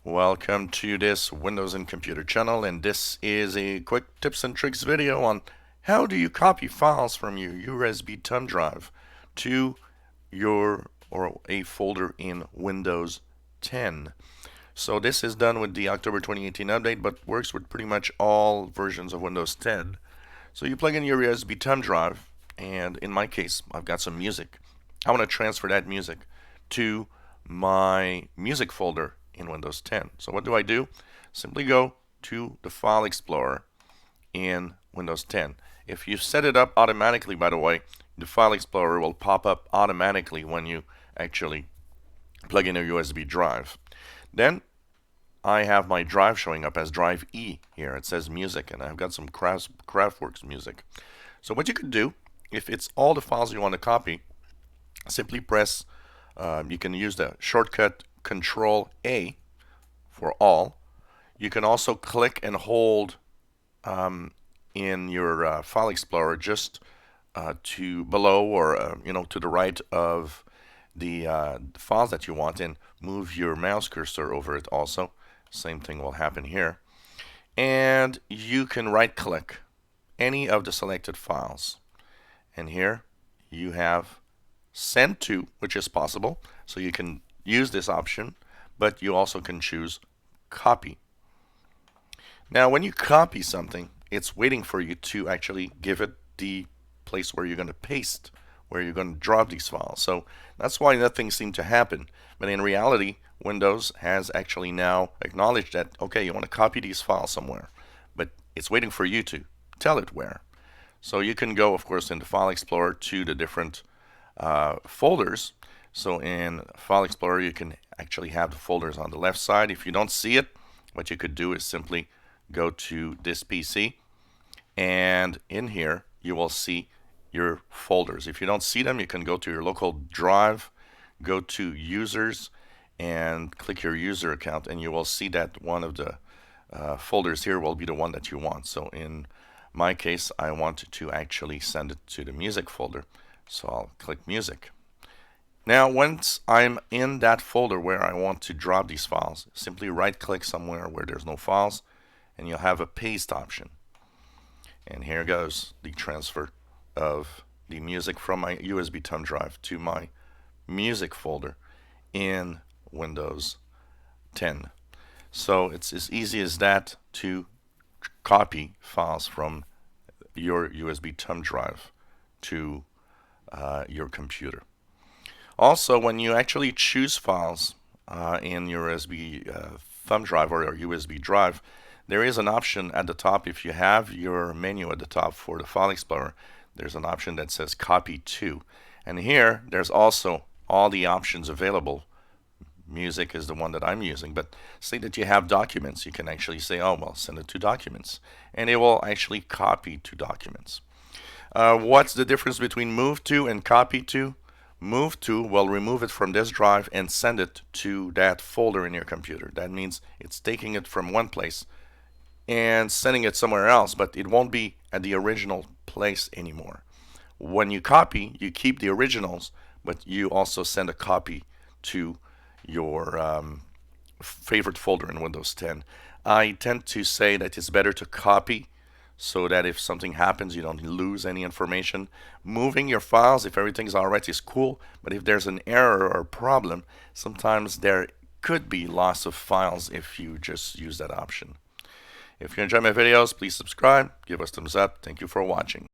Welcome to this Windows and Computer channel, and this is a quick tips and tricks video on how do you copy files from your USB thumb drive to your or a folder in Windows 10. So this is done with the October 2018 update, but works with pretty much all versions of Windows 10. So you plug in your USB thumb drive, and in my case, I've got some music. I want to transfer that music to my music folder in Windows 10. So what do? Simply go to the File Explorer in Windows 10. If you set it up automatically, by the way, the File Explorer will pop up automatically when you actually plug in a USB drive. Then I have my drive showing up as drive E here. It says music, and I've got some Kraftwerk music. So what you could do, if it's all the files you want to copy, simply press, you can use the shortcut Control A for all. You can also click and hold in your File Explorer just to below or to the right of the files that you want, and move your mouse cursor over it also. Same thing will happen here. And you can right click any of the selected files. And here you have send to, which is possible. So you can use this option, but you also can choose copy. Now when you copy something, it's waiting for you to actually give it the place where you're going to paste, where you're going to drop these files. So that's why nothing seemed to happen. But in reality, Windows has actually now acknowledged that, okay, you want to copy these files somewhere, but it's waiting for you to tell it where. So you can go, of course, in the File Explorer to the different folders. So in File Explorer, you can actually have the folders on the left side. If you don't see it, what you could do is simply go to this PC, and in here you will see your folders. If you don't see them, you can go to your local drive, go to users, and click your user account, and you will see that one of the folders here will be the one that you want. So in my case, I want to actually send it to the music folder, so I'll click music. Now once I'm in that folder where I want to drop these files, simply right click somewhere where there's no files, and you'll have a paste option. And here goes the transfer of the music from my USB thumb drive to my music folder in Windows 10. So it's as easy as that to copy files from your USB thumb drive to your computer. Also, when you actually choose files in your USB thumb drive or your USB drive, there is an option at the top. If you have your menu at the top for the File Explorer, there's an option that says Copy To. And here, there's also all the options available. Music is the one that I'm using, but say that you have documents, you can actually say, oh, well, send it to documents, and it will actually copy to documents. What's the difference between Move To and Copy To? Move To will remove it from this drive and send it to that folder in your computer. That means it's taking it from one place and sending it somewhere else, but it won't be at the original place anymore. When you copy, you keep the originals, but you also send a copy to your favorite folder in Windows 10. I tend to say that it's better to copy so that if something happens, you don't lose any information. Moving your files, if everything's alright, is cool, but if there's an error or problem, sometimes there could be loss of files if you just use that option. If you enjoy my videos, please subscribe, give us thumbs up. Thank you for watching.